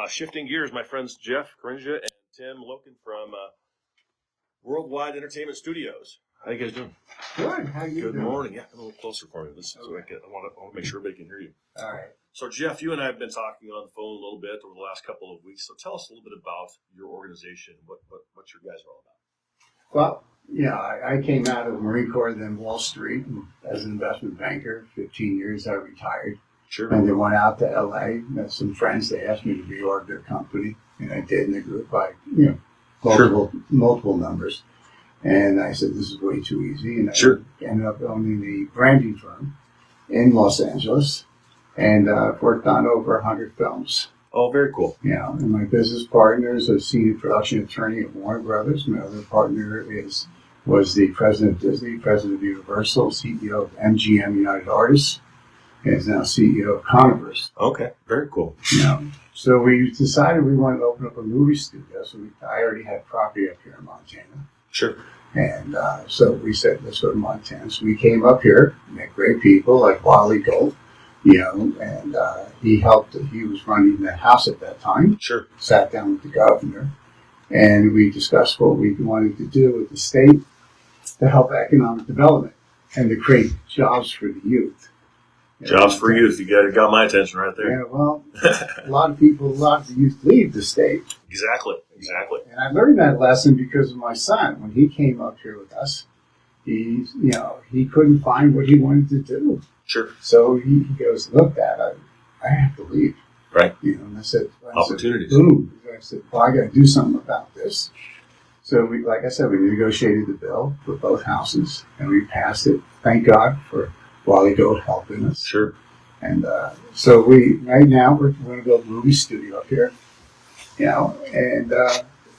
Shifting gears, my friends Jeffery Karinja and Tim Lofing from Worldwide Entertainment Studios. How you guys doing? Good. How you Good doing? morning. Yeah, come a little closer for me. I want to make sure everybody can hear you. All right. So, Jeff, you and I have been talking on the phone a little bit over the last couple of weeks. So, tell us a little bit about your organization. What your guys are all about. Well, I came out of the Marine Corps, then Wall Street, and as an investment banker. 15 years, I retired. Sure. And then went out to L.A. Met some friends. They asked me to reorg their company, and I did. And they grew it by multiple numbers. And I said, this is way too easy. And I ended up owning the branding firm in Los Angeles, and worked on over 100 films. Oh, very cool. And my business partner is a senior production attorney at Warner Brothers. My other partner was the president of Disney, president of Universal, CEO of MGM United Artists, and is now CEO of Converse. Okay, very cool. So we decided we wanted to open up a movie studio. So I already had property up here in Montana. Sure. And so we said, let's go to Montana. So we came up here, met great people like Wally Gold, and he helped. He was running the house at that time. Sure. Sat down with the governor, and we discussed what we wanted to do with the state to help economic development and to create jobs for the youth. Jobs for youth. You got my attention right there. Yeah, well, a lot of the youth leave the state. Exactly. And I learned that lesson because of my son. When he came up here with us, he couldn't find what he wanted to do. Sure. So he goes, look, Dad, I have to leave. Right. And I said, opportunities. Boom. I said, well, I got to do something about this. So we negotiated the bill for both houses, and we passed it. Thank God for Wally Gold helping us. Sure. And so right now we're going to build a movie studio up here. And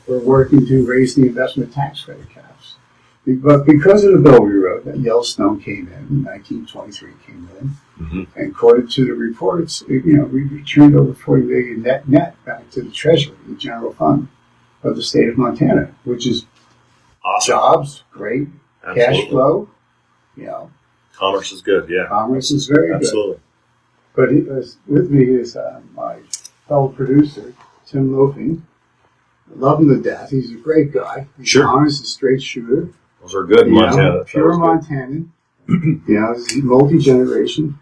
we're working to raise the investment tax credit caps. But because of the bill we wrote, that Yellowstone came in 1923 came in, and according to the reports, we returned over $40 million net back to the Treasury, the general fund of the state of Montana, which is awesome. Jobs, great, Absolutely. Cash flow, Commerce is good, yeah. Commerce is very Absolutely. good. But with me is my fellow producer, Tim Lofing. I love him to death. He's a great guy. He's honest and straight shooter. Those are good in Montana. Pure Montanan. He's multi-generation,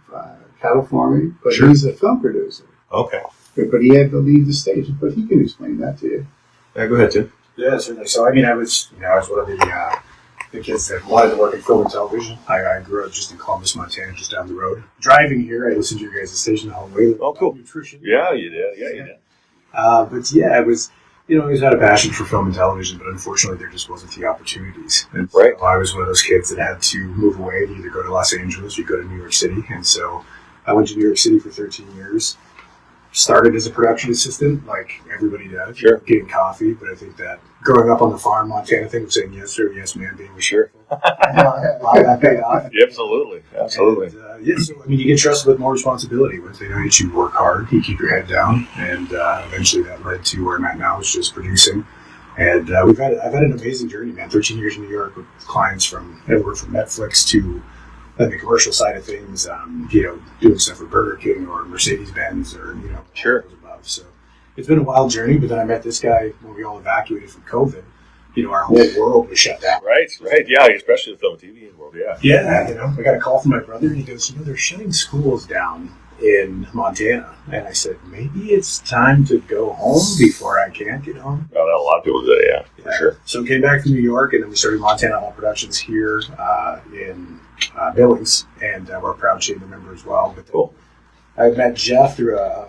cattle farming, but Sure. he's a film producer. Okay. But he had to leave the stage. But he can explain that to you. Yeah, go ahead, Tim. Yeah, certainly. So, I was one of the kids that wanted to work in film and television. I grew up just in Columbus, Montana, just down the road. Driving here, I listened to your guys' station on the way. Oh, cool. Nutrition. Yeah, you did. Yeah, you did. But yeah, I was, always had a passion for film and television, but unfortunately there just wasn't the opportunities. And right. So I was one of those kids that had to move away to either go to Los Angeles or go to New York City. And so I went to New York City for 13 years. Started as a production assistant, like everybody does, getting coffee. But I think that growing up on the farm, Montana thing of saying yes sir, yes ma'am, being respectful, that paid off. Absolutely. And, so you get trusted with more responsibility. Once they know that you work hard, you keep your head down, and eventually that led to where I'm at now, is just producing. And I've had an amazing journey, man. 13 years in New York with clients from everywhere from Netflix to the commercial side of things, doing stuff for Burger King or Mercedes-Benz or, above. So it's been a wild journey, but then I met this guy when we all evacuated from COVID. Our whole world was shut down. Right. Yeah, especially the film and TV world, yeah. Yeah, I got a call from my brother, and he goes, they're shutting schools down in Montana. And I said, maybe it's time to go home before I can't get home. Well, a lot of people do that, yeah, for sure. So I came back from New York, and then we started Montana All Productions here in Billings, and we're a proud chamber member as well. But cool. I met Jeff through a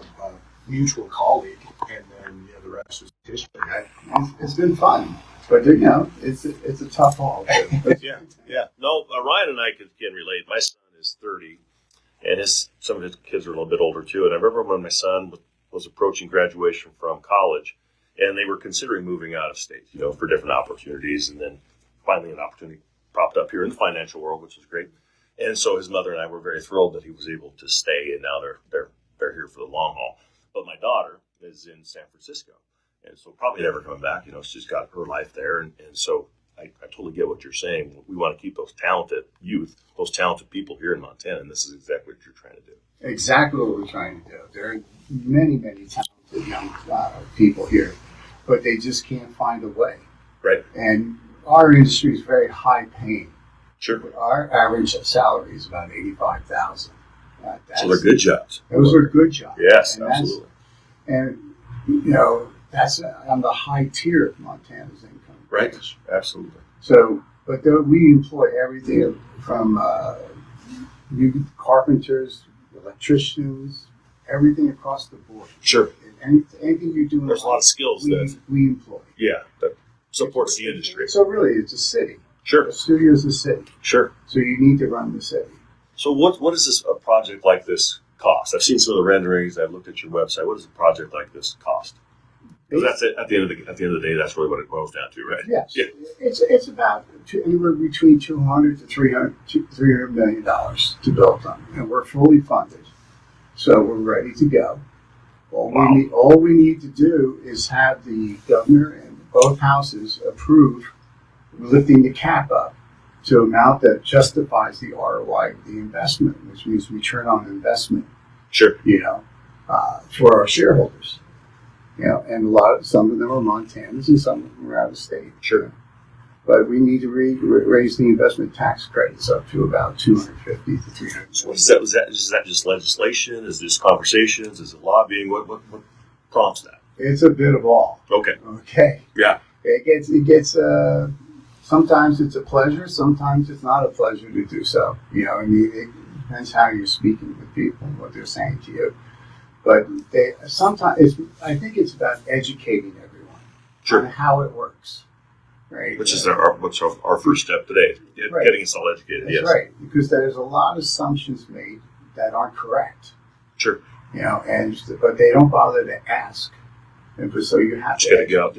mutual colleague, and then the rest was history. It's been fun, but it's a tough haul. Yeah. No, Ryan and I can relate. My son is 30, and some of his kids are a little bit older too. And I remember when my son was approaching graduation from college, and they were considering moving out of state, for different opportunities, and then finally an opportunity popped up here in the financial world, which was great. And so his mother and I were very thrilled that he was able to stay, and now they're here for the long haul. But my daughter is in San Francisco, and so probably never coming back. She's got her life there, and so I totally get what you're saying. We want to keep those talented youth, those talented people here in Montana, and this is exactly what you're trying to do. Exactly what we're trying to do. There are many, many talented young people here, but they just can't find a way. Right. And our industry is very high paying. Sure. Our average salary is about $85,000. So they're good jobs. Those are good jobs. Yes, and absolutely. That's on the high tier of Montana's income. Right. Range. Absolutely. So, but we employ everything from carpenters, electricians, everything across the board. Sure. Anything you do, There's a lot of skills we employ. Yeah, that supports the industry. So really, it's a city. Sure. The studio is a city. Sure. So you need to run the city. So what does this a project like this cost? I've seen some of the renderings. I've looked at your website. What does a project like this cost? Because that's it. At the end of the day, that's really what it boils down to, right? Yes. Yeah. It's about anywhere between $200 to $300 million to build them, and we're fully funded, so we're ready to go. All we need to do is have the governor and both houses approve lifting the cap up to an amount that justifies the ROI of the investment, which means return on investment. Sure. For our shareholders. And some of them are Montanans and some of them are out of state. Sure. But we need to raise the investment tax credits up to about $250 to $300. So what is that? Is that just legislation? Is this conversations? Is it lobbying? What prompts that? It's a bit of all. Okay. Okay. Yeah. It gets. Sometimes it's a pleasure. Sometimes it's not a pleasure to do so. It depends how you're speaking with people and what they're saying to you. But I think it's about educating everyone on how it works. Right. Which is our first step today, getting us all educated. That's right, because there's a lot of assumptions made that aren't correct. Sure. But they don't bother to ask, and so you have to get out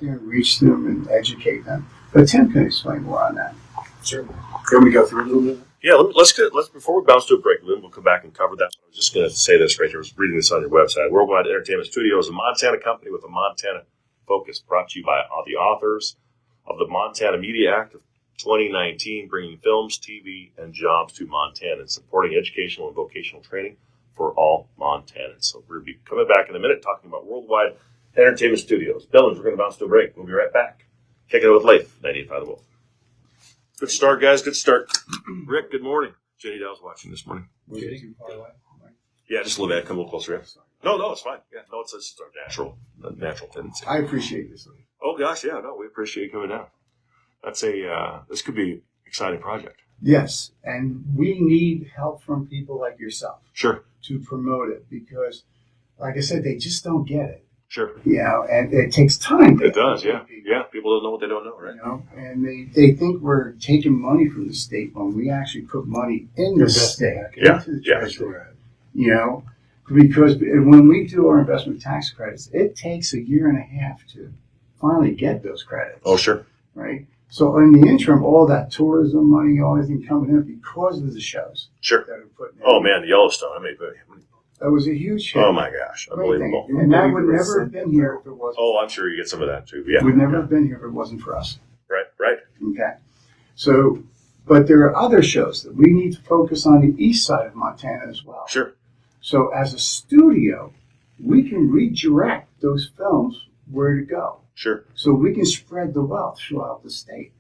there and reach them and educate them. But Tim can explain more on that. Sure. Can we go through a little bit? Yeah, let's before we bounce to a break, then we'll come back and cover that. I was just going to say this right here. I was reading this on your website. Worldwide Entertainment Studio is a Montana company with a Montana focus, brought to you by the authors of the Montana Media Act of 2019, bringing films, TV, and jobs to Montana and supporting educational and vocational training for all Montanans. So we're going to be coming back in a minute talking about Worldwide Entertainment Studios. Billings, we're going to bounce to a break. We'll be right back. Kicking it with Leif, 98.5 The Wolf. Good start, guys. Good start. Rick, good morning. Jenny Dow's watching this morning. Too far away? Yeah, just a little bit. Come a little closer. Yeah. No, it's fine. Yeah, no, it's our natural tendency. I appreciate this. Oh gosh, yeah, no, we appreciate you coming down. That's this could be an exciting project. Yes, and we need help from people like yourself. Sure. To promote it because, like I said, they just don't get it. Sure. And it takes time. It does, yeah. Yeah, people don't know what they don't know, right? And they think we're taking money from the state when we actually put money in the state, into the treasury. Because when we do our investment tax credits, it takes 1.5 years to finally get those credits. Oh, sure. Right? So in the interim, all that tourism money, all everything coming in because of the shows. Sure. That are putting in. Oh, man, Yellowstone. That was a huge hit. Oh, my gosh. Unbelievable. And that would never have been here if it wasn't. Oh, I'm sure you get some of that, too. Yeah. Would never have been here if it wasn't for us. Right. Okay. So, but there are other shows that we need to focus on the east side of Montana as well. Sure. So as a studio, we can redirect those films where to go. Sure. So we can spread the wealth throughout the state.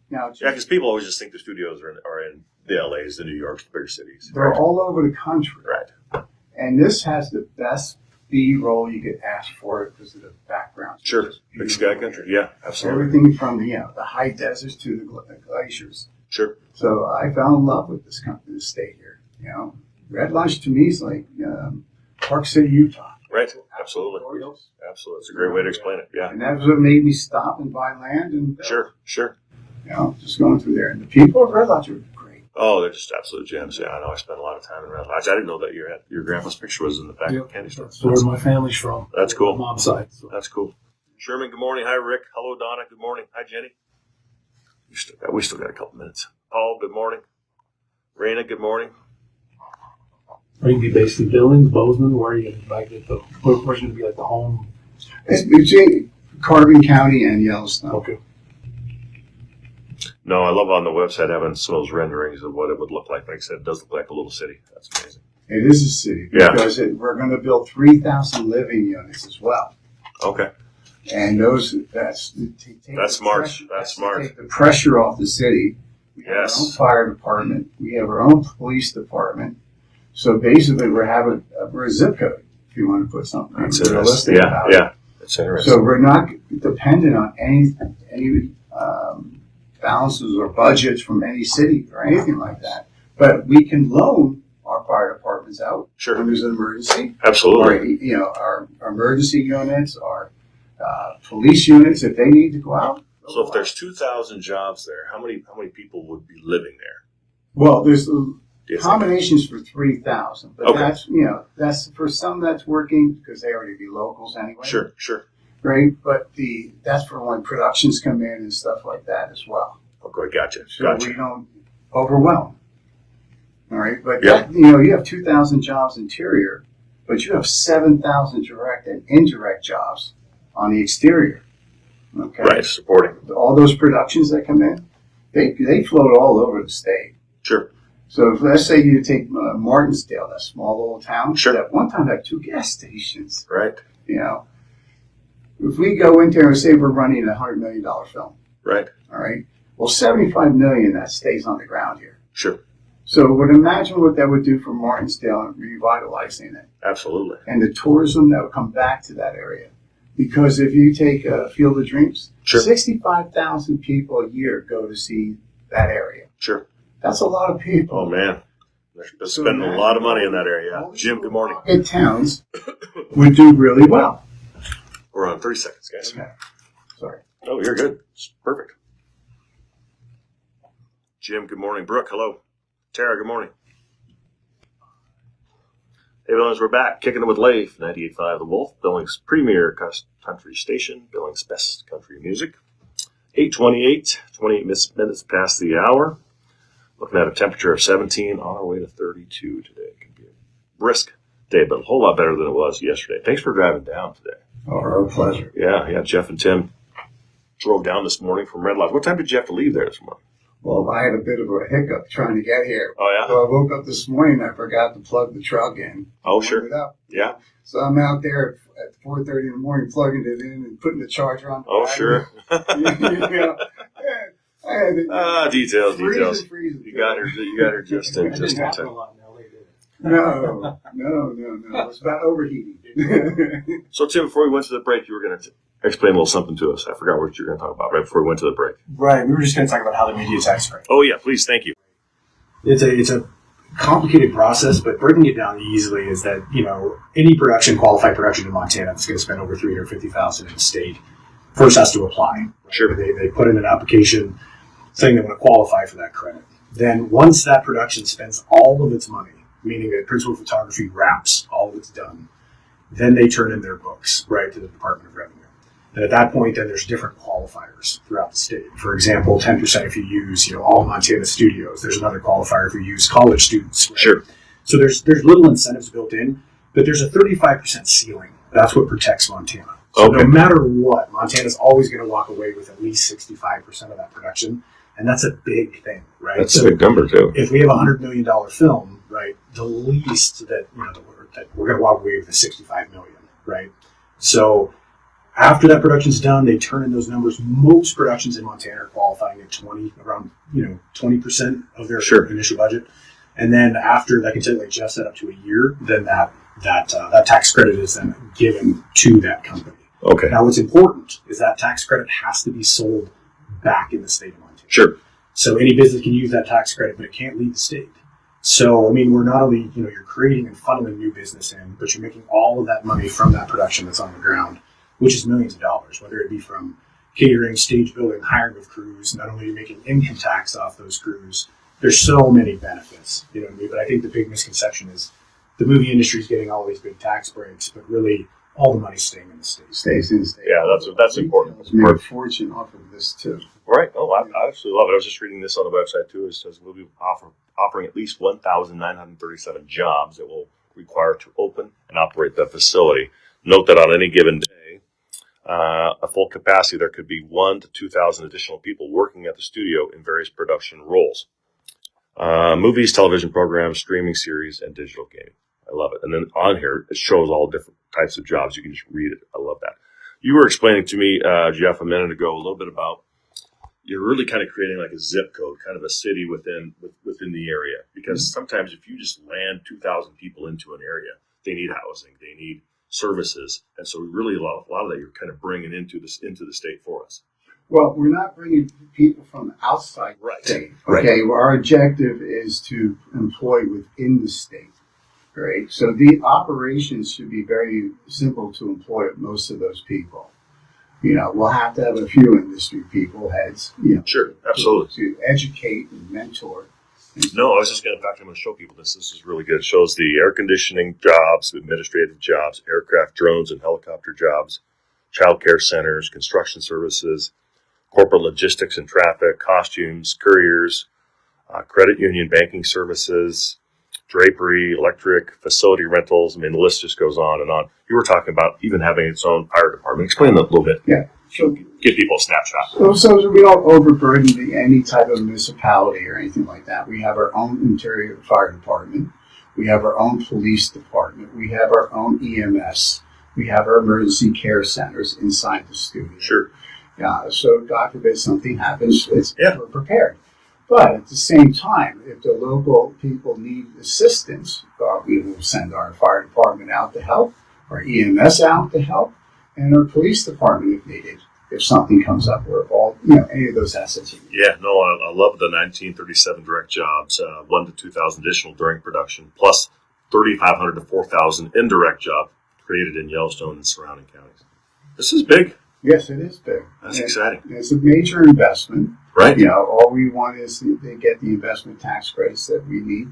Now, because people always just think the studios are in the LAs, the New Yorks, the bigger cities. They're all over the country. Right. And this has the best B-roll you could ask for because of the background. Sure. Big sky country. Yeah, absolutely. Everything from the high deserts to the glaciers. Sure. So I fell in love with this state here. Red Lodge to me is like Park City, Utah. Right. Absolutely. Absolutely. It's a great way to explain it. Yeah. And that's what made me stop and buy land and Sure. Just going through there. And the people of Red Lodge are great. Oh, they're just absolute gems. Yeah, I know. I spent a lot of time in Red Lodge. I didn't know that your grandpa's picture was in the back of the candy store. That's where my family's from. That's cool. Mom's side. So. That's cool. Sherman, good morning. Hi, Rick. Hello, Donna. Good morning. Hi, Jenny. We still got a couple minutes. Paul, good morning. Raina, good morning. Are you going to be based in Billings, Bozeman? Where are you going to be? Where's going to be like the home? It's between Carbon County and Yellowstone. Okay. No, I love on the website having some of those renderings of what it would look like. Like I said, it does look like a little city. That's amazing. It is a city because we're going to build 3,000 living units as well. Okay. And that's smart. Pressure, That's smart. to take the pressure off the city. We have Yes. our own fire department. We have our own police department. So basically, we're a zip code. If you want to put something That's realistic interesting. about Yeah. That's interesting. So we're not dependent on any balances or budgets from any city or anything like that. But we can loan our fire departments out Sure. when there's an emergency. Absolutely. Or, our emergency units, our police units, if they need to go out. So if there's 2,000 jobs there, how many people would be living there? Well, there's Do you think? combinations for 3,000, but Okay. that's for some that's working because they already be locals anyway. Sure. Right, but that's for when productions come in and stuff like that as well. Okay, gotcha. So we don't overwhelm. All right, but Yeah. you have 2,000 jobs interior, but you have 7,000 direct and indirect jobs on the exterior. Okay, Right, supporting. all those productions that come in, they float all over the state. Sure. So if, let's say you take Martinsdale, that small little town, Sure. that one time had 2 gas stations. Right. If we go in there and say we're running a $100 million film, Right. all right, well, 75 million that stays on the ground here. Sure. So would imagine what that would do for Martinsdale and revitalizing it, Absolutely. and the tourism that would come back to that area. Because if you take Field of Dreams, Sure. 65,000 people a year go to see that area. Sure. That's a lot of people. Oh man, they're spending a lot of money in that area. All these Jim, good morning. pocket towns would do really well. We're on 30 seconds, guys. Okay. Sorry. Oh, you're good. It's perfect. Jim, good morning. Brooke, hello. Tara, good morning. Hey, Billings, we're back. Kicking it with Leif, 98.5 The Wolf, Billings' premier country station, Billings' best country music. 8:28, 28 minutes past the hour. Looking at a temperature of 17, on our way to 32 today. It could be a brisk day, but a whole lot better than it was yesterday. Thanks for driving down today. Oh, our pleasure. Yeah, Jeff and Tim drove down this morning from Red Lodge. What time did you have to leave there this morning? Well, I had a bit of a hiccup trying to get here. Oh, yeah? So I woke up this morning and I forgot to plug the truck in. Oh, Plugged sure. it up. Yeah. So I'm out there at 4:30 in the morning plugging it in and putting the charger on. Oh, sure. I had to, Details. freezing. You got her just in That didn't happen a time. lot in LA, did it? No. It's about overheating. So, Tim, before we went to the break, you were going to explain a little something to us. I forgot what you were going to talk about right before we went to the break. Right. We were just going to talk about how the media tax credit. Oh, yeah, please. Thank you. It's a complicated process, but breaking it down easily is that, any qualified production in Montana that's going to spend over $350,000 in the state first has to apply. Right? Sure. They put in an application saying they want to qualify for that credit. Then once that production spends all of its money, meaning that principal photography wraps, all of it's done, then they turn in their books, right, to the Department of Revenue. And at that point, then there's different qualifiers throughout the state. For example, 10% if you use, all Montana studios. There's another qualifier if you use college students. Right? Sure. So there's little incentives built in, but there's a 35% ceiling. That's what protects Montana. So Okay. no matter what, Montana's always going to walk away with at least 65% of that production. And that's a big thing, right? That's a big number, too. If we have a $100 million film, right, the least that we're going to walk away with is $65 million, right? So after that production's done, they turn in those numbers. Most productions in Montana are qualifying at 20% of their Sure. initial budget, and then after that can take, like Jeff said, up to a year. Then that tax credit is then given to that company. Okay. Now, what's important is that tax credit has to be sold back in the state of Montana. Sure. So any business can use that tax credit, but it can't leave the state. So, we're not only, you're creating and funneling new business in, but you're making all of that money from that production that's on the ground, which is millions of dollars, whether it be from catering, stage building, hiring of crews. Not only are you making income tax off those crews, there's so many benefits, But I think the big misconception is the movie industry is getting all these big tax breaks, but really all the money's staying in the state. Stays in the state. Yeah, that's important. It's made a fortune off of this too. Right. Oh, I absolutely love it. I was just reading this on the website, too. It says we'll be offering at least 1,937 jobs that will require to open and operate the facility. Note that on any given day, a full capacity, there could be 1,000 to 2,000 additional people working at the studio in various production roles. Movies, television programs, streaming series, and digital gaming. I love it. And then on here, it shows all different types of jobs. You can just read it. I love that. You were explaining to me, Jeff, a minute ago, a little bit about you're really kind of creating like a zip code, kind of a city within the area. Because sometimes if you just land 2,000 people into an area, they need housing, they need services, and so really a lot of that you're kind of bringing into the state for us. Well, we're not bringing people from outside Right. the state. Right. Okay, well, our objective is to employ within the state. Right. So the operations should be very simple to employ most of those people. We'll have to have a few industry people, heads, Sure, absolutely. to educate and mentor. No, I was just going to show people this. This is really good. It shows the air conditioning jobs, administrative jobs, aircraft, drones, and helicopter jobs, child care centers, construction services, corporate logistics and traffic, costumes, couriers, credit union banking services, drapery, electric, facility rentals. I mean, the list just goes on and on. You were talking about even having its own fire department. Explain that a little bit. Yeah. So, give people a snapshot. so we don't overburden any type of municipality or anything like that. We have our own interior fire department. We have our own police department. We have our own EMS. We have our emergency care centers inside the studio. Sure. Yeah. So God forbid something happens, Yeah. we're prepared. But at the same time, if the local people need assistance, we will send our fire department out to help, our EMS out to help, and our police department if needed. If something comes up, we're all, any of those assets. Yeah, no, I love the 1937 direct jobs, 1 to 2,000 additional during production, plus 3,500 to 4,000 indirect jobs created in Yellowstone and surrounding counties. This is big. Yes, it is big. That's exciting. It's a major investment. Right. All we want is to get the investment tax credits that we need,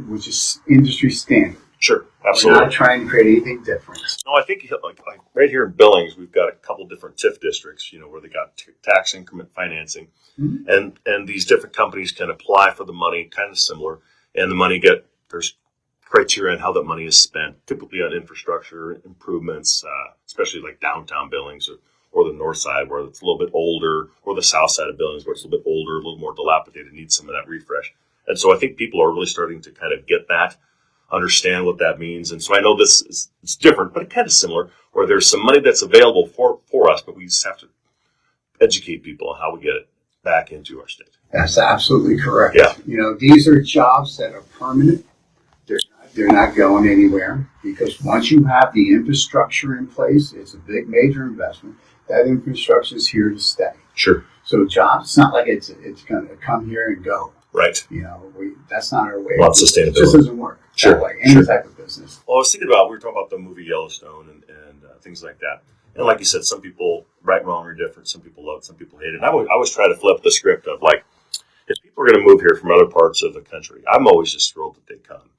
which is industry standard. Sure, We're absolutely. not trying to create anything different. No, I think like right here in Billings, we've got a couple different TIF districts, where they got tax increment financing, and these different companies can apply for the money, kind of similar, and the money there's criteria on how that money is spent, typically on infrastructure improvements, especially like downtown Billings or the north side where it's a little bit older, or the south side of Billings where it's a little bit older, a little more dilapidated, needs some of that refresh. And so I think people are really starting to kind of get that, understand what that means. And so I know it's different, but kind of similar, where there's some money that's available for us, but we just have to educate people on how we get it back into our state. That's absolutely correct. Yeah. These are jobs that are permanent. They're not going anywhere, because once you have the infrastructure in place, it's a big, major investment. That infrastructure is here to stay. Sure. So jobs, it's not like it's going to come here and go. Right. That's not our way. Well, it's sustainability. It just doesn't work. Sure. That way, any type of business. Well, I was thinking about, we were talking about the movie Yellowstone and things like that. And like you said, some people, right, wrong, or different. Some people love it, some people hate it. And I always try to flip the script of like, if people are going to move here from other parts of the country, I'm always just thrilled that they come.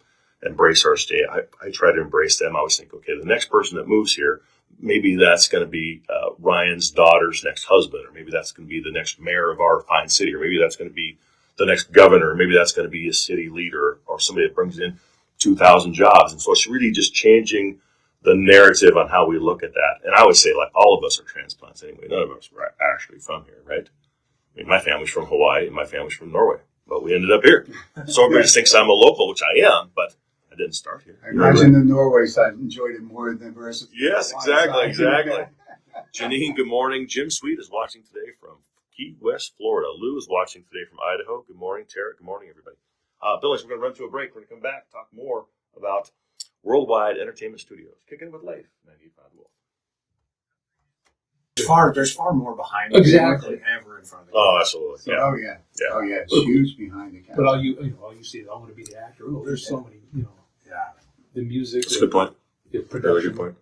Embrace our state. I try to embrace them. I always think, okay, the next person that moves here, maybe that's going to be Ryan's daughter's next husband, or maybe that's going to be the next mayor of our fine city, or maybe that's going to be the next governor, or maybe that's going to be a city leader, or somebody that brings in 2,000 jobs. And so it's really just changing the narrative on how we look at that. And I always say, like, all of us are transplants anyway. None of us were actually from here, right? I mean, my family's from Hawaii, and my family's from Norway, but we ended up here. So everybody just thinks I'm a local, which I am, but I didn't start here. I imagine the Norway side enjoyed it more than versus. Yes, exactly. Janine, good morning. Jim Sweet is watching today from Key West, Florida. Lou is watching today from Idaho. Good morning, Tara. Good morning, everybody. Billings, we're going to run to a break. We're going to come back, talk more about Worldwide Entertainment Studios. Kicking with Leif, 95 Wolf. There's far more behind Exactly. than ever in front of it. Oh, absolutely. So, Yeah. Oh yeah. It's huge behind the camera. But all you see is I want to be the actor. Oh, there's so many, Yeah. the music, That's a good point. the Really production. good point.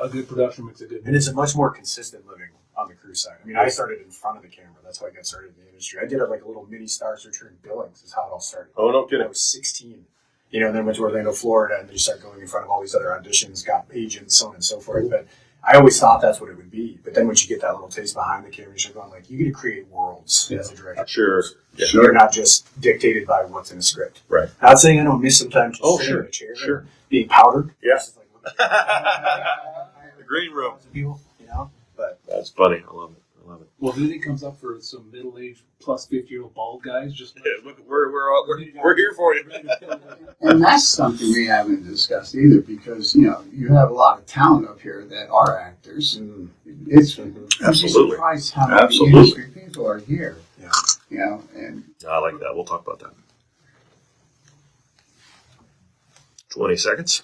A good production makes a good And movie. it's a much more consistent living on the crew side. I mean, I started in front of the camera. That's how I got started in the industry. I did a little mini Star Searcher in Billings is how it all started. Oh, no I kidding. was 16. And then went to Orlando, Florida, and then you start going in front of all these other auditions, got agents, so on and so forth. But I always thought that's what it would be. But then once you get that little taste behind the camera, you're going like, you get to create worlds as a director. Sure. Yeah. You're not just dictated by what's in a script. Right. Not saying I don't miss sometimes just Oh, sitting sure, in a chair, sure. being powdered. Yeah. It's like, look at The green room. people, But That's funny. I love it. Well, if anything comes up for some middle-aged plus 50-year-old bald guys, just Yeah, look, we're here for you. And that's something we haven't discussed either, because you have a lot of talent up here that are actors. It's you'd be Absolutely. surprised how many Absolutely. industry people are here. Yeah. And I like that. We'll talk about that. 20 seconds.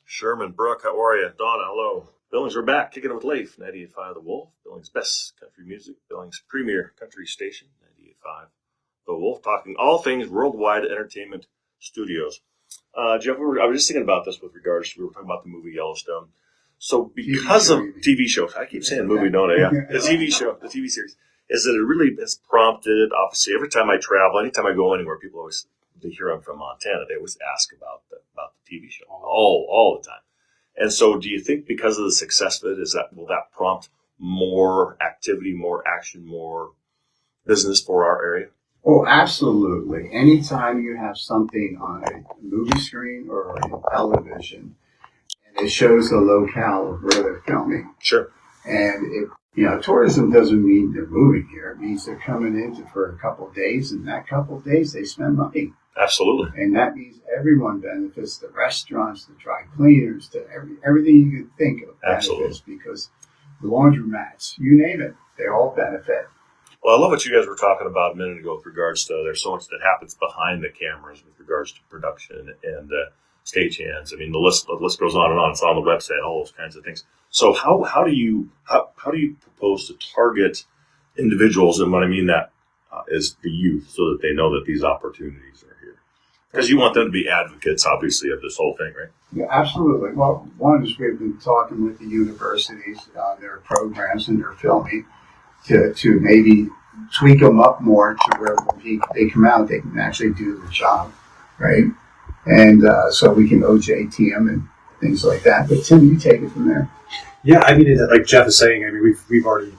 Sherman, Brooke, how are you? Donna, hello. Billings, we're back. Kicking it with Leif, 98.5 The Wolf. Billings' best country music. Billings' premier country station, 98.5 The Wolf. Talking all things worldwide entertainment studios. Jeff, I was just thinking about this with regards to, we were talking about the movie Yellowstone. So because of TV shows, I keep saying movie, don't I? Yeah. The TV show, the TV series, is that it really has prompted, obviously, every time I travel, anytime I go anywhere, people always, they hear I'm from Montana, they always ask about the TV show all the time. And so do you think because of the success of it, will that prompt more activity, more action, more business for our area? oh, absolutely. Anytime you have something on a movie screen or on television, and it shows the locale of where they're filming, Sure. and tourism doesn't mean they're moving here. It means they're coming in for a couple of days, and that couple of days they spend money. Absolutely. And that means everyone benefits, the restaurants, the dry cleaners, everything you could think of benefits. Absolutely. Because the laundromats, you name it, they all benefit. Well, I love what you guys were talking about a minute ago with regards to there's so much that happens behind the cameras with regards to production and stagehands. I mean, the list goes on and on. It's on the website, all those kinds of things. So how do you propose to target individuals, and what I mean that is the youth, so that they know that these opportunities are here? Because you want them to be advocates, obviously, of this whole thing, right? Yeah, absolutely. Well, one is we've been talking with the universities, their programs and their filming, to maybe tweak them up more to where when they come out, they can actually do the job, right? And so we can OJT them and things like that. But Tim, you take it from there. Yeah, I mean, like Jeff is saying, I mean, we've already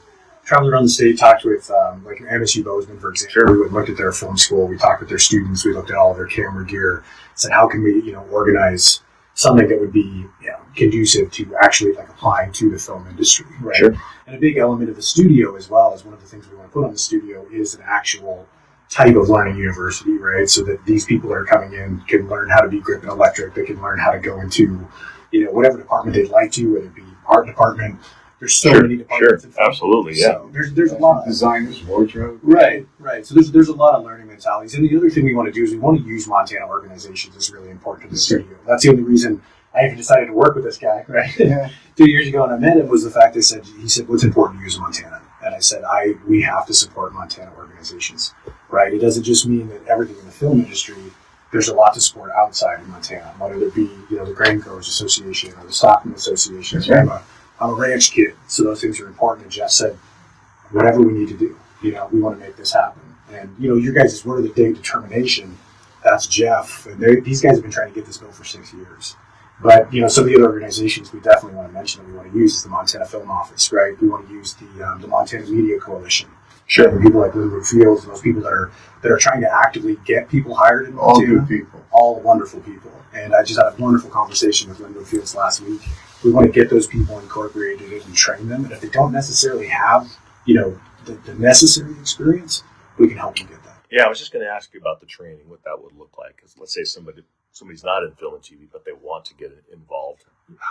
traveled around the state, talked with like MSU Bozeman, for example. Sure. We looked at their film school. We talked with their students. We looked at all of their camera gear. Said, how can we, organize something that would be conducive to actually like applying to the film industry, right? Sure. And a big element of the studio as well as one of the things we want to put on the studio is an actual type of learning university, right? So that these people that are coming in can learn how to be grip and electric. They can learn how to go into, whatever department they'd like to, whether it be art department. There's so many departments. Sure, absolutely, yeah. So there's a lot of designers, wardrobe. Right. So there's a lot of learning mentalities. And the other thing we want to do is we want to use Montana organizations. It's really important to the studio. That's the only reason I even decided to work with this guy, right? Yeah. 2 years ago when I met him was the fact he said, what's important to use in Montana? And I said, we have to support Montana organizations, right? It doesn't just mean that everything in the film industry, there's a lot to support outside of Montana, whether it be, the Grain Growers Association or the Stockman Association. That's right. I'm a ranch kid, so those things are important. And Jeff said, whatever we need to do, we want to make this happen. And, your guys' word of the day determination, that's Jeff. And these guys have been trying to get this bill for 6 years. But, some of the other organizations we definitely want to mention that we want to use is the Montana Film Office, right? We want to use the Montana Media Coalition. Sure. And people like Linwood Fields and those people that are trying to actively get people hired in Montana. All good people. All wonderful people. And I just had a wonderful conversation with Linwood Fields last week. We want to get those people incorporated and train them. And if they don't necessarily have, the necessary experience, we can help them get that. Yeah, I was just going to ask you about the training, what that would look like. Because let's say somebody's not in film and TV, but they want to get involved.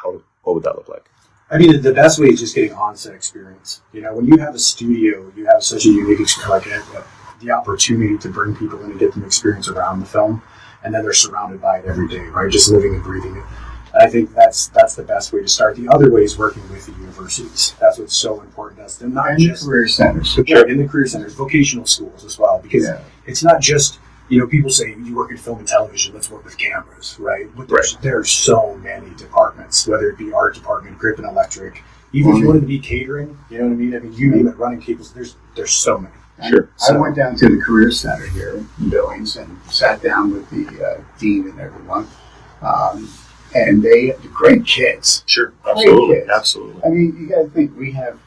What would that look like? I mean, the best way is just getting on-set experience. When you have a studio, you have such a unique experience, like the opportunity to bring people in and get them experience around the film, and then they're surrounded by it every day, right? Just living and breathing it. And I think that's the best way to start. The other way is working with the universities. That's what's so important to us. They're not just career centers. Sure. In the career centers, vocational schools as well, because it's not just, people say you work in film and television, let's work with cameras, right? But there's so many departments, whether it be art department, grip and electric, even if you wanted to be catering, you know what I mean? I mean, you name it, running cables, there's so many. Sure. I went down to the Career Center here in Billings and sat down with the dean and everyone. And they're great kids. Sure, Great kids. Absolutely. I mean, you got to think, we have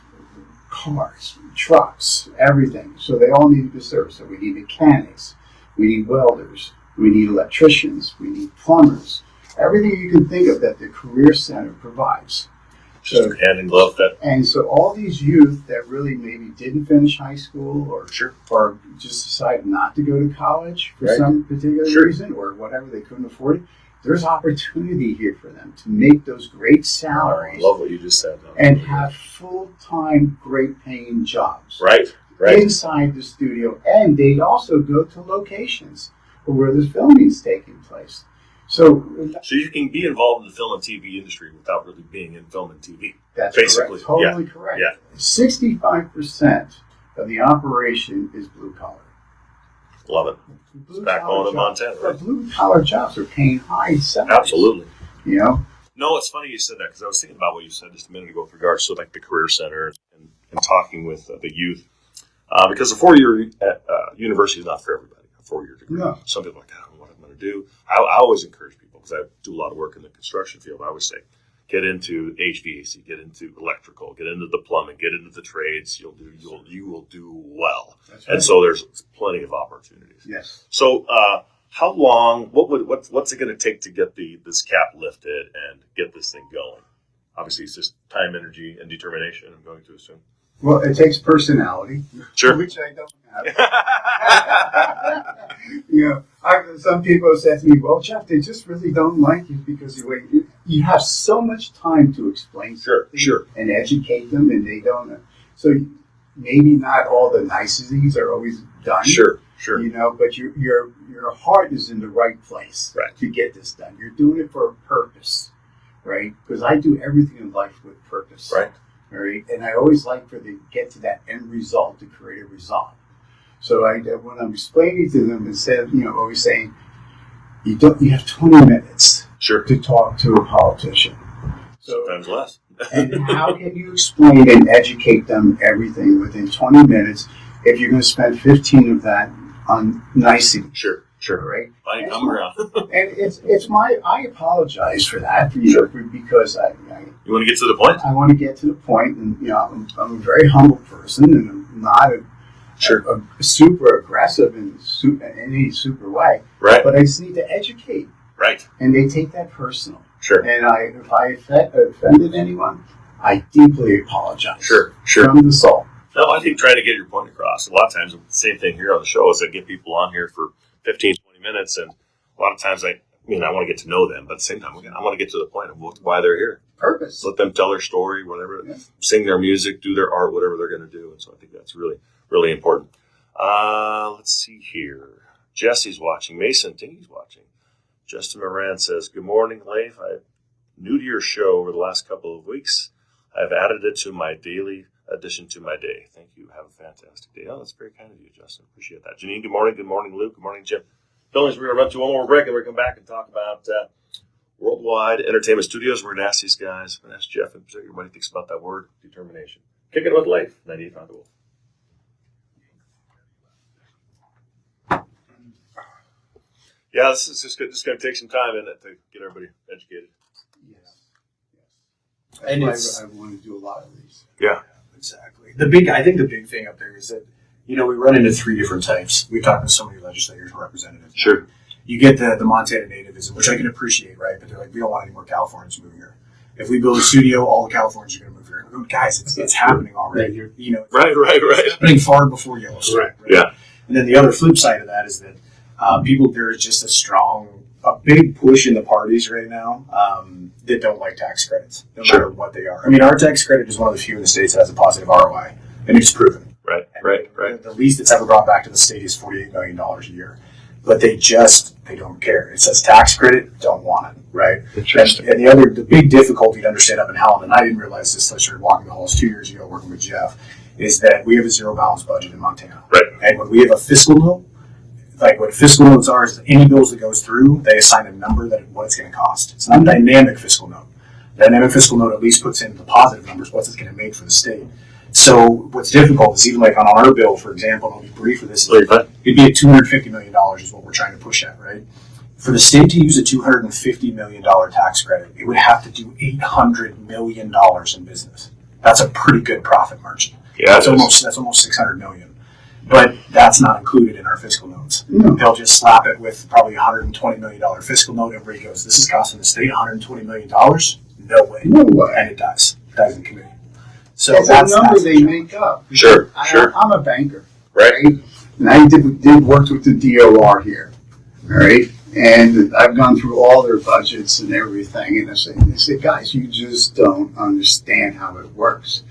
cars, trucks, everything. So they all need to be serviced. So we need mechanics, we need welders, we need electricians, we need plumbers. Everything you can think of that the Career Center provides. Just hand in glove fit. And so all these youth that really maybe didn't finish high school or just decided not to go to college for some particular reason or whatever, they couldn't afford it, there's opportunity here for them to make those great salaries. I love what you just said. And have full-time, great-paying jobs. Right. Inside the studio. And they also go to locations where the filming is taking place. So you can be involved in the film and TV industry without really being in film and TV. That's basically correct. Totally correct. Yeah. 65% of the operation is blue-collar. Love it. It's back home in Montana, right? Blue-collar jobs are paying high salaries. Absolutely. You know? No, it's funny you said that because I was thinking about what you said just a minute ago with regards to like the Career Center and talking with the youth. Because a 4-year university is not for everybody, a 4-year degree. No. Some people are like, I don't know what I'm going to do. I always encourage people, because I do a lot of work in the construction field, I always say, get into HVAC, get into electrical, get into the plumbing, get into the trades. You will do well. That's right. And so there's plenty of opportunities. Yes. So how long, what's it going to take to get this cap lifted and get this thing going? Obviously, it's just time, energy, and determination, I'm going to assume. Well, it takes personality, which I don't have. Some people have said to me, "Well, Jeff, they just really don't like you because you have so much time to explain something and educate them, and they don't." So maybe not all the niceties are always done. Sure. You know, but your heart is in the right place to get this done. You're doing it for a purpose, right? Because I do everything in life with purpose, right? Right, and I always like to get to that end result to create a result. So when I'm explaining to them, instead of always saying, you have 20 minutes to talk to a politician. Sometimes less. And how can you explain and educate them everything within 20 minutes if you're going to spend 15 of that on nicety? Sure. Right. Finding common ground. And I apologize for that because you want to get to the point? I want to get to the point, and I'm a very humble person, and I'm not a super aggressive in any super way. Right. But I just need to educate. Right. And they take that personal. Sure. And if I offended anyone, I deeply apologize. Sure. From the soul. No, I think trying to get your point across. A lot of times, the same thing here on the show is I get people on here for 15, 20 minutes, and a lot of times I want to get to know them, but at the same time, I want to get to the point of why they're here. Purpose. Let them tell their story, whatever, sing their music, do their art, whatever they're going to do. And so I think that's really, really important. Let's see here. Jesse's watching. Mason Tingy's watching. Justin Moran says, good morning, Leif. I'm new to your show over the last couple of weeks. I've added it to my daily addition to my day. Thank you. Have a fantastic day. Oh, that's very kind of you, Justin. Appreciate that. Janine, good morning. Good morning, Luke. Good morning, Jim. We're going to run to one more break, and we're going to come back and talk about Worldwide Entertainment Studios. We're going to ask these guys, I'm going to ask Jeff in particular what he thinks about that word, determination. Kick it with Leif, 98 on the Wolf. Yeah, this is just going to take some time in it to get everybody educated. Yes. And I want to do a lot of these. Yeah. Exactly. I think the big thing up there is that, we run into 3 different types. We've talked to so many legislators and representatives. Sure. You get the Montana nativism, which I can appreciate, right? But they're like, we don't want any more Californians moving here. If we build a studio, all the Californians are going to move here. Guys, it's happening already. Right. It's happening far before Yellowstone. Right. Yeah. And then the other flip side of that is that there is just a big push in the parties right now that don't like tax credits, no matter what they are. I mean, our tax credit is one of the few in the states that has a positive ROI, and it's proven. Right. The least it's ever brought back to the state is $48 million a year. But they don't care. It says tax credit, don't want it, right? Interesting. And the big difficulty to understand up in Howland, and I didn't realize this until I started walking the halls 2 years ago working with Jeff, is that we have a zero balance budget in Montana. Right. And when we have a fiscal note, like what fiscal notes are is any bills that goes through, they assign a number what it's going to cost. It's not a dynamic fiscal note. Dynamic fiscal note at least puts in the positive numbers, what's it going to make for the state. So what's difficult is even like on our bill, for example, and I'll be brief for this, it'd be at $250 million is what we're trying to push at, right? For the state to use a $250 million tax credit, it would have to do $800 million in business. That's a pretty good profit margin. Yeah, that's almost $600 million. But that's not included in our fiscal notes. No. They'll just slap it with probably a $120 million fiscal note. Everybody goes, this is costing the state $120 million? No way. No way. And it does. advertising committee. So It's that's a number the they challenge. make up. Sure, sure. I'm a banker, Right. And I did work with the DOR here, all right? And I've gone through all their budgets and everything, and they say, guys, you just don't understand how it works.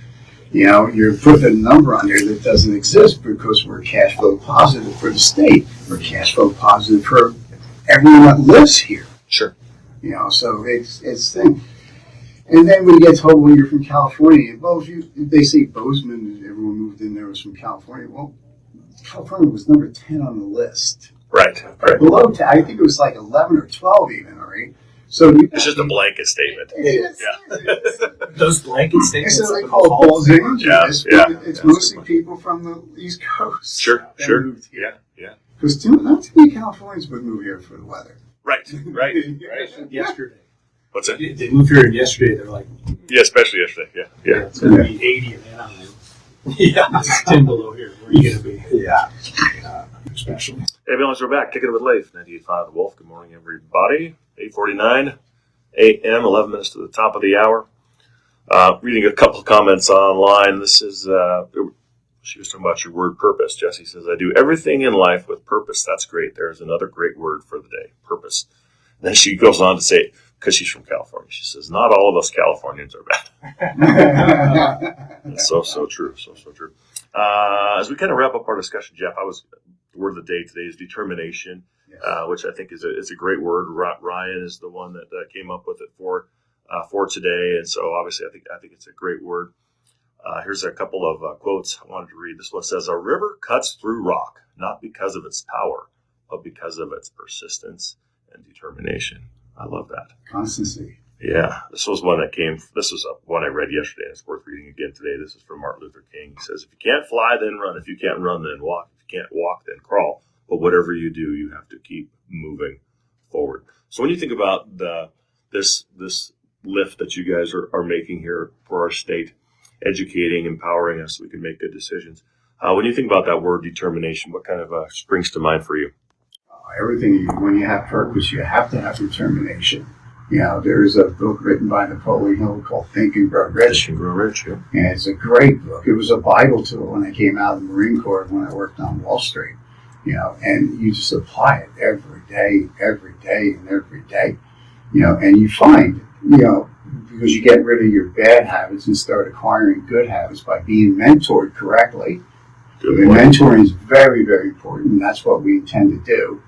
You know, you're putting a number on there that doesn't exist because we're cash flow positive for the state. We're cash flow positive for everyone that lives here. Sure. You know, so it's thing. And then when you get told when you're from California, well, they say Bozeman, everyone moved in there was from California. Well, California was number 10 on the list. Right. Right. Below 10, I think it was like 11 or 12 even, all right? So It's just a blanket statement. Those blanket And statements. so they up in call it the Balls fall. Angeles. Yeah, It's yeah. mostly people from the East Coast. Sure, that sure. moved here. Yeah. Because not too many Californians would move here for the weather. Right. Right. Yesterday. What's that? They moved here, and yesterday they're like, Yeah, especially yesterday. Yeah. it's going to be 80 in Anaheim. Yeah. It's 10 below here. Where are you going to be? Yeah. Especially. Hey, Bill, we're back. Kicking it with Leif, 98.5 The Wolf. Good morning, everybody. 8:49 a.m., 11 minutes to the top of the hour. Reading a couple of comments online. This is, she was talking about your word purpose. Jesse says, I do everything in life with purpose. That's great. There's another great word for the day, purpose. And then she goes on to say, because she's from California, she says, not all of us Californians are bad. That's so true. So true. As we kind of wrap up our discussion, Jeff, the word of the day today is determination, which I think is a great word. Ryan is the one that came up with it for today, and so obviously I think it's a great word. Here's a couple of quotes I wanted to read. This one says, "A river cuts through rock, not because of its power, but because of its persistence and determination." I love that. Constancy. Yeah, this was one I read yesterday, and it's worth reading again today. This is from Martin Luther King. He says, if you can't fly, then run. If you can't run, then walk. If you can't walk, then crawl. But whatever you do, you have to keep moving forward. So when you think about this lift that you guys are making here for our state, educating, empowering us so we can make good decisions, when you think about that word determination, what kind of springs to mind for you? Everything, when you have purpose, you have to have determination. You know, there's a book written by Napoleon Hill called Think and Grow Rich. Think and Grow Rich, yeah. And it's a great book. It was a Bible to it when I came out of the Marine Corps when I worked on Wall Street. You know, and you just apply it every day, you know, and you find, you know, because you get rid of your bad habits and start acquiring good habits by being mentored correctly. Good And point. mentoring is very, very important. And that's what we intend to do,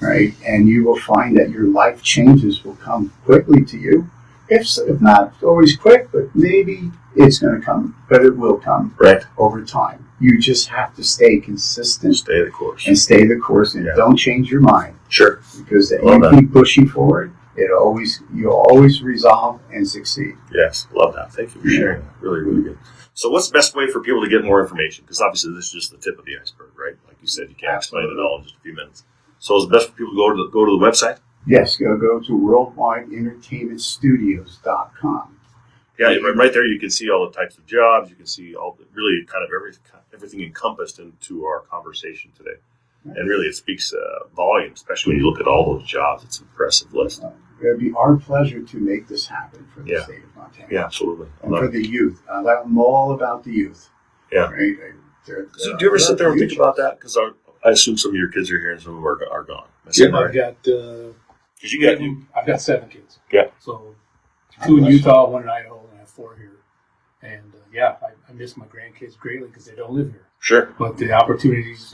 right? And you will find that your life changes will come quickly to you. If not always quick, but maybe it's going to come, but it will come Right. over time. You just have to stay consistent. Stay the course. And stay the course, and Yeah. don't change your mind, Sure. because if Love you that. keep pushing forward, you'll always resolve and succeed. Yes, love that. Thank you for sharing that. Really, really good. So what's the best way for people to get more information? Because obviously this is just the tip of the iceberg, right? Like you said, you can't explain it all in just a few minutes. So is it best for people to go to the website? Yes, go to worldwideentertainmentstudios.com. Yeah, right there you can see all the types of jobs. You can see really kind of everything encompassed into our conversation today. And really it speaks volume, especially when you look at all those jobs. It's an impressive list. It'd be our pleasure to make this happen for the Yeah. state of Montana. Yeah, absolutely. And for the youth. I'm all about the youth. Yeah. Right? So do you ever sit there and think about that? Because I assume some of your kids are here and some of them are gone. I've got I've got 7 kids. Yeah. So 2 in Utah, 1 in Idaho, and I have 4 here. And I miss my grandkids greatly because they don't live here. Sure. But the opportunities,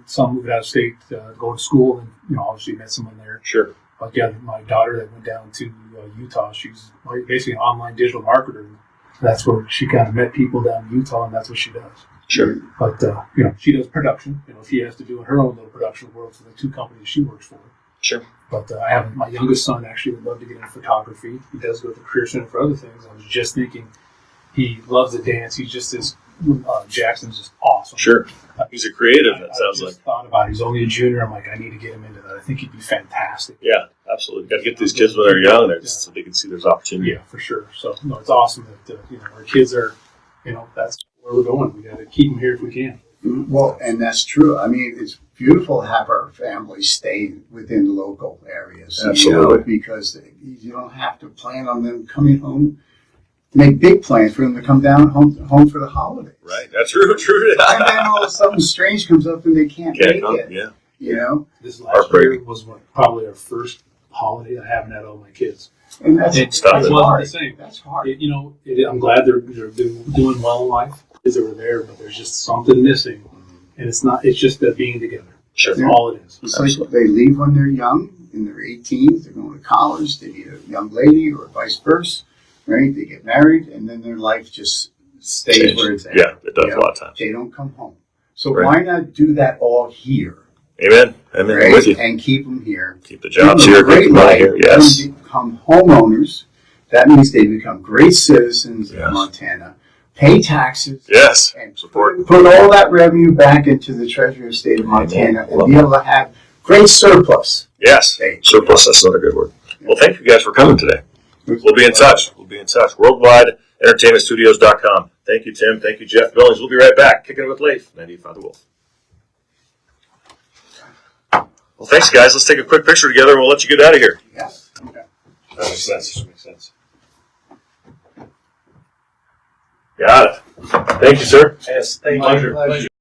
some moved out of state to go to school, and obviously met someone there. Sure. But my daughter that went down to Utah, she's basically an online digital marketer. That's where she kind of met people down in Utah, and that's what she does. Sure. But she does production. She has to do in her own little production world for the 2 companies she works for. Sure. But I have my youngest son actually would love to get into photography. He does go to the Career Center for other things. I was just thinking he loves to dance. He's just this. Jackson's just awesome. Sure. He's a creative, it sounds I like. thought about it. He's only a junior. I'm like, I need to get him into that. I think he'd be fantastic. Yeah, absolutely. Got to get these kids when they're young so they can see there's opportunity. Yeah, for sure. So, it's awesome that, our kids are, that's where we're going. We got to keep them here if we can. Well, and that's true. I mean, it's beautiful to have our families stay within local areas. Absolutely. Because you don't have to plan on them coming home make big plans for them to come down home for the holidays. Right. That's true. True. And then all of a sudden strange comes up and they can't make it. Yeah. You know? This last year was probably our first holiday I haven't had all my kids. And that's hard. The same. That's hard. I'm glad they're doing well in life because they were there, but there's just something missing. And it's just that being together. Sure. That's all it is. It's like they leave when they're young, in their 18s, they're going to college, they meet a young lady or vice versa, right? They get married, and then their life just stays where it's at. Yeah, it does a lot of times. They don't come home. So why not do that all here? Amen. Amen. Right? I'm with you. And keep them here. Keep the jobs here. Keep the money here. Yes. Let them become homeowners. That means they become great citizens of Montana. Pay taxes. Yes. And Support. put all that revenue back into the Treasury of the State of Montana and be able to have great surplus. Yes. Surplus. That's another good word. Well, thank you guys for coming today. We'll be in touch. WorldwideEntertainmentStudios.com. Thank you, Tim. Thank you, Jeff Billings. We'll be right back. Kicking it with Leif. 95 The Wolf. Well, thanks, guys. Let's take a quick picture together and we'll let you get out of here. Yes. Okay. That makes sense. That makes sense. Got it. Thank you, sir. Yes, thank My you. pleasure.